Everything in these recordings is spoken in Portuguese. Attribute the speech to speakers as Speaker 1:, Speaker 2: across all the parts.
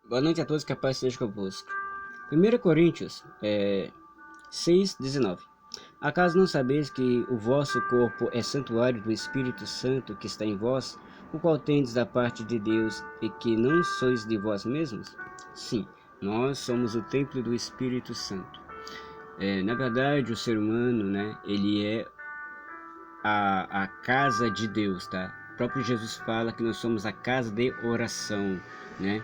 Speaker 1: Boa noite a todos, que a paz seja convosco. 1 Coríntios 6:19. Acaso não sabeis que o vosso corpo é santuário do Espírito Santo que está em vós, o qual tendes da parte de Deus, e que não sois de vós mesmos? Sim, nós somos o templo do Espírito Santo. Na verdade, o ser humano, né, ele é a casa de Deus, tá? O próprio Jesus fala que nós somos a casa de oração, né?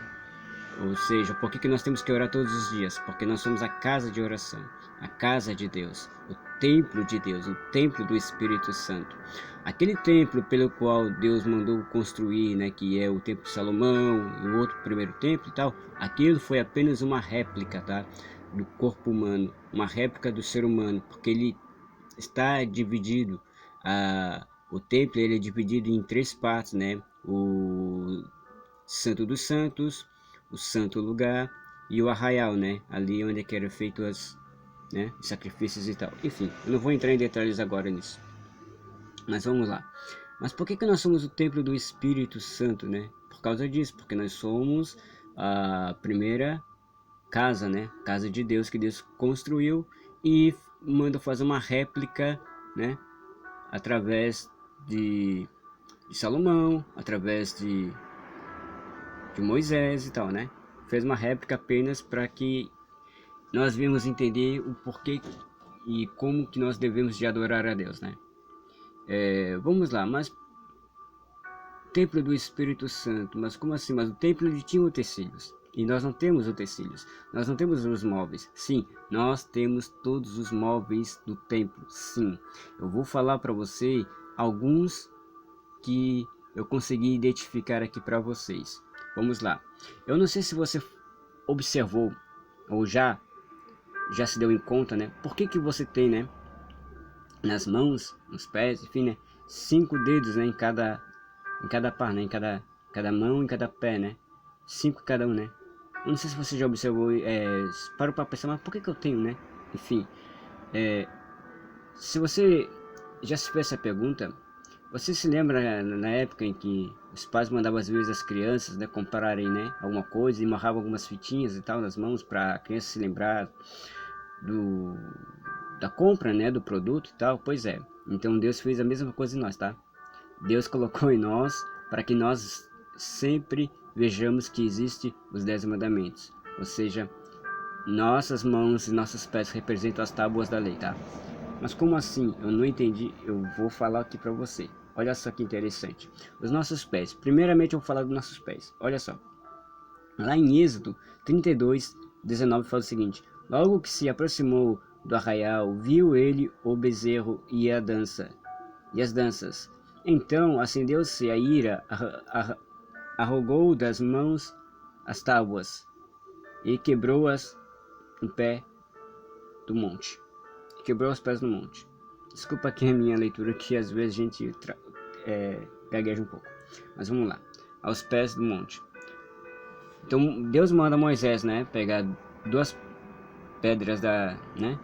Speaker 1: Ou seja, por que nós temos que orar todos os dias? Porque nós somos a casa de oração, a casa de Deus, o templo de Deus, o templo do Espírito Santo. Aquele templo pelo qual Deus mandou construir, né, que é o templo de Salomão e o outro primeiro templo e tal, aquilo foi apenas uma réplica, tá, do corpo humano, uma réplica do ser humano, porque ele está dividido, o templo ele é dividido em três partes, né, o Santo dos Santos, o Santo Lugar e o Arraial, né? Ali onde é que eram feitos os sacrifícios e tal. Enfim, eu não vou entrar em detalhes agora nisso. Mas vamos lá. Mas por que nós somos o templo do Espírito Santo, né? Por causa disso, porque nós somos a primeira casa, né? Casa de Deus que Deus construiu e manda fazer uma réplica, né? Através de Salomão, através de Moisés e tal, né? Fez uma réplica apenas para que nós vimos entender o porquê e como que nós devemos de adorar a Deus, né? Vamos lá, mas templo do Espírito Santo, mas como assim? Mas o templo ele tinha utensílios. E nós não temos utensílios, nós não temos os móveis. Sim, nós temos todos os móveis do templo. Sim, eu vou falar para você alguns que eu consegui identificar aqui para vocês. Vamos lá. Eu não sei se você observou ou já se deu em conta, né? Por que você tem, né, nas mãos, nos pés, enfim, né, 5 dedos, né, em cada par, né, em cada mão, em cada pé, né? 5 cada um, né? Eu não sei se você já observou, parou para pensar, mas por que eu tenho, né? Enfim, se você já se fez essa pergunta, você se lembra na época em que os pais mandavam às vezes as crianças, né, comprarem, né, alguma coisa e amarravam algumas fitinhas e tal nas mãos para a criança se lembrar do, da compra, né, do produto e tal? Pois é, então Deus fez a mesma coisa em nós, tá? Deus colocou em nós para que nós sempre vejamos que existe os 10 mandamentos, ou seja, nossas mãos e nossos pés representam as tábuas da lei, tá? Mas como assim? Eu não entendi, eu vou falar aqui para você. Olha só que interessante. Os nossos pés. Primeiramente eu vou falar dos nossos pés. Olha só. Lá em Êxodo 32:19 fala o seguinte: logo que se aproximou do arraial, viu ele o bezerro e as danças. Então acendeu-se a ira, arrogou das mãos as tábuas e quebrou-as no pé do monte. Quebrou os pés no monte. Desculpa aqui a minha leitura, que às vezes a gente gagueja um pouco. Mas vamos lá. Aos pés do monte. Então Deus manda Moisés, né, pegar duas pedras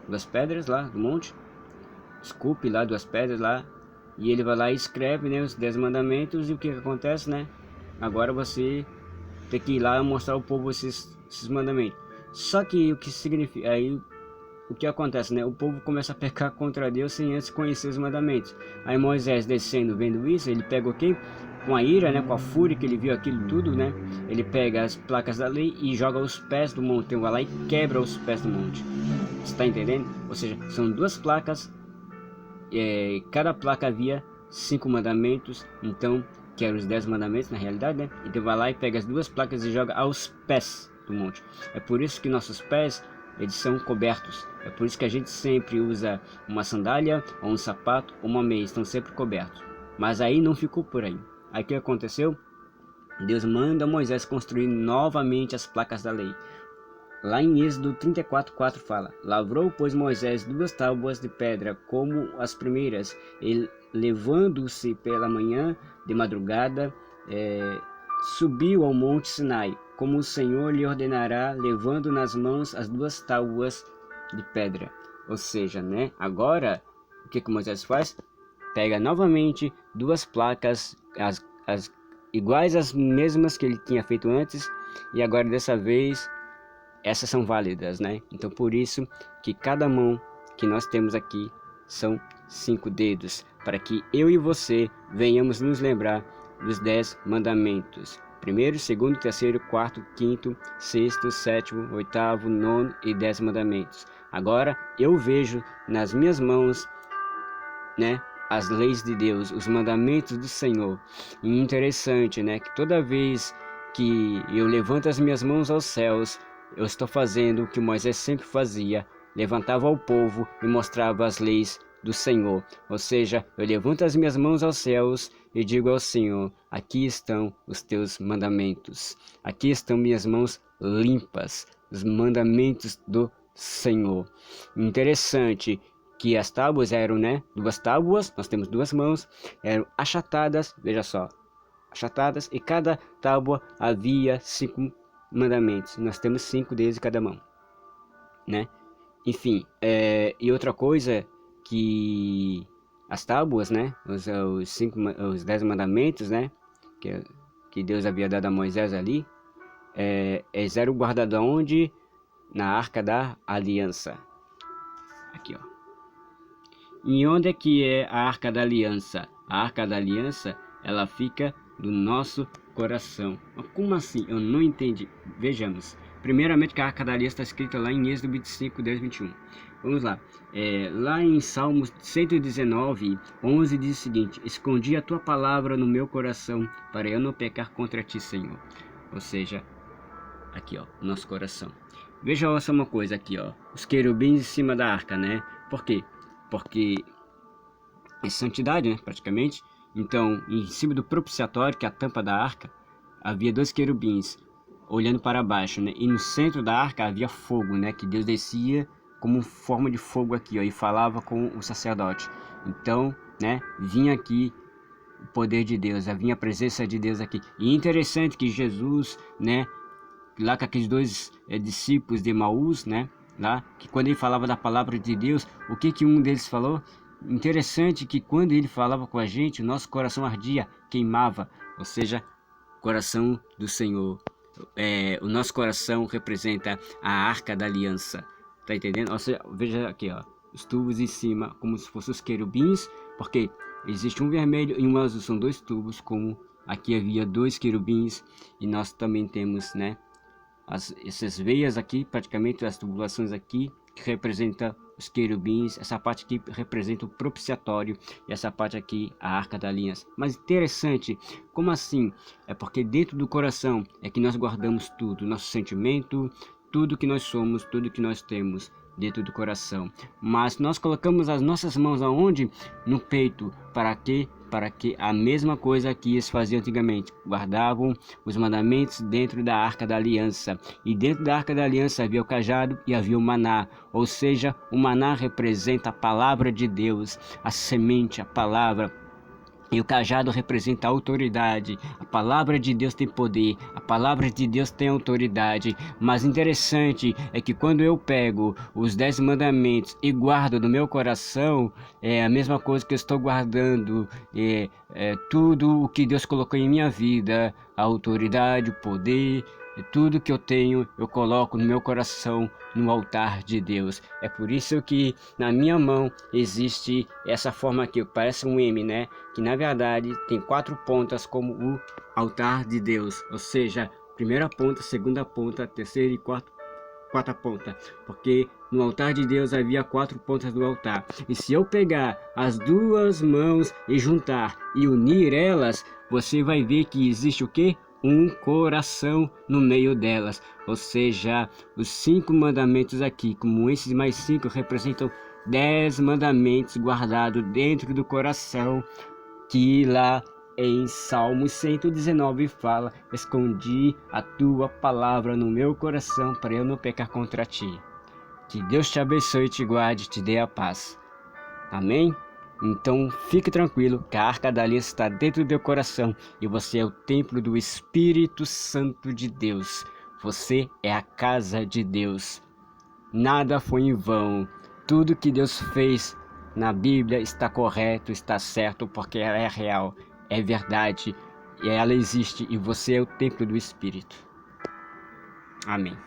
Speaker 1: duas pedras lá do monte, esculpe lá duas pedras lá, e ele vai lá e escreve, né, os 10 mandamentos. E o que acontece, né? Agora você tem que ir lá mostrar ao povo esses mandamentos. Só que o que significa aí, o que acontece, né? O povo começa a pecar contra Deus sem antes conhecer os mandamentos. Aí Moisés descendo, vendo isso, ele pega o quê? Com a ira, né? Com a fúria que ele viu aquilo tudo, né? Ele pega as placas da lei e joga os pés do monte. Então vai lá e quebra os pés do monte. Você está entendendo? Ou seja, são duas placas. Cada placa havia 5 mandamentos. Então, que eram os 10 mandamentos na realidade, né? Então vai lá e pega as duas placas e joga aos pés do monte. É por isso que nossos pés, eles são cobertos. É por isso que a gente sempre usa uma sandália, ou um sapato, ou uma meia. Estão sempre cobertos. Mas aí não ficou por aí. Aí o que aconteceu? Deus manda Moisés construir novamente as placas da lei. Lá em Êxodo 34:4 fala: lavrou, pois, Moisés 2 tábuas de pedra, como as primeiras, e levando-se pela manhã, de madrugada, subiu ao monte Sinai, como o Senhor lhe ordenará, levando nas mãos as 2 tábuas de pedra. Ou seja, né? Agora, o que Moisés faz? Pega novamente duas placas, as iguais às mesmas que ele tinha feito antes, e agora dessa vez essas são válidas, né? Então por isso que cada mão que nós temos aqui são 5 dedos, para que eu e você venhamos nos lembrar dos 10 mandamentos. Primeiro, segundo, terceiro, quarto, quinto, sexto, sétimo, oitavo, nono e 10 mandamentos. Agora eu vejo nas minhas mãos, né, as leis de Deus, os mandamentos do Senhor. E interessante, né, que toda vez que eu levanto as minhas mãos aos céus, eu estou fazendo o que Moisés sempre fazia, levantava ao povo e mostrava as leis do Senhor. Ou seja, eu levanto as minhas mãos aos céus e digo ao Senhor: aqui estão os teus mandamentos, aqui estão minhas mãos limpas, os mandamentos do Senhor. Interessante que as tábuas eram, né, 2 tábuas, nós temos 2 mãos, eram achatadas, veja só, achatadas, e cada tábua havia 5 mandamentos. Nós temos 5 deles em cada mão, né? Enfim, e outra coisa que as tábuas, né, os 10 mandamentos, né, que Deus havia dado a Moisés ali, eles eram guardados onde? Na Arca da Aliança. Aqui, ó. E onde é que é a Arca da Aliança? A Arca da Aliança, ela fica no nosso coração. Mas como assim? Eu não entendi. Vejamos. Primeiramente que a Arca da Aliança está escrita lá em Êxodo 25, 10, 21. Vamos lá. Lá em Salmos 119, 11 diz o seguinte: escondi a tua palavra no meu coração, para eu não pecar contra ti, Senhor. Ou seja, aqui, ó, nosso coração. Veja só uma coisa aqui, ó. Os querubins em cima da arca, né? Por quê? Porque é santidade, né, praticamente. Então, em cima do propiciatório, que é a tampa da arca, havia 2 querubins olhando para baixo, né? E no centro da arca havia fogo, né? Que Deus descia como forma de fogo aqui, ó, e falava com o sacerdote. Então, né, vinha aqui o poder de Deus, vinha a presença de Deus aqui. E interessante que Jesus, né, lá com aqueles 2 discípulos de Emaús, né, lá, que quando ele falava da palavra de Deus, o que um deles falou? Interessante que quando ele falava com a gente, o nosso coração ardia, queimava, ou seja, coração do Senhor. O nosso coração representa a Arca da Aliança, tá entendendo? Ou seja, veja aqui, ó, os tubos em cima, como se fossem os querubins, porque existe um vermelho e um azul, são 2 tubos, como aqui havia 2 querubins, e nós também temos, né, essas veias aqui, praticamente as tubulações aqui, que representa os querubins, essa parte aqui representa o propiciatório, e essa parte aqui a Arca da Aliança. Mas interessante, como assim? É porque dentro do coração é que nós guardamos tudo, nosso sentimento, tudo que nós somos, tudo que nós temos dentro do coração. Mas nós colocamos as nossas mãos aonde? No peito. Para quê? Para que a mesma coisa que eles faziam antigamente, guardavam os mandamentos dentro da Arca da Aliança. E dentro da Arca da Aliança havia o cajado e havia o maná. Ou seja, o maná representa a palavra de Deus, a semente, a palavra. E o cajado representa a autoridade. A palavra de Deus tem poder, a palavra de Deus tem autoridade. Mas interessante é que quando eu pego os 10 mandamentos e guardo no meu coração, é a mesma coisa que eu estou guardando tudo o que Deus colocou em minha vida, a autoridade, o poder. Tudo que eu tenho, eu coloco no meu coração, no altar de Deus. É por isso que na minha mão existe essa forma aqui, que parece um M, né? Que na verdade tem 4 pontas como o altar de Deus. Ou seja, primeira ponta, segunda ponta, terceira e quarta ponta. Porque no altar de Deus havia 4 pontas do altar. E se eu pegar as 2 mãos e juntar e unir elas, você vai ver que existe o quê? Um coração no meio delas, ou seja, os 5 mandamentos aqui, como esses mais 5 representam 10 mandamentos guardados dentro do coração, que lá em Salmo 119 fala: escondi a tua palavra no meu coração para eu não pecar contra ti. Que Deus te abençoe, te guarde, te dê a paz. Amém? Então fique tranquilo que a Arca da Aliança está dentro do teu coração e você é o templo do Espírito Santo de Deus. Você é a casa de Deus. Nada foi em vão. Tudo que Deus fez na Bíblia está correto, está certo, porque ela é real, é verdade, e ela existe, e você é o templo do Espírito. Amém.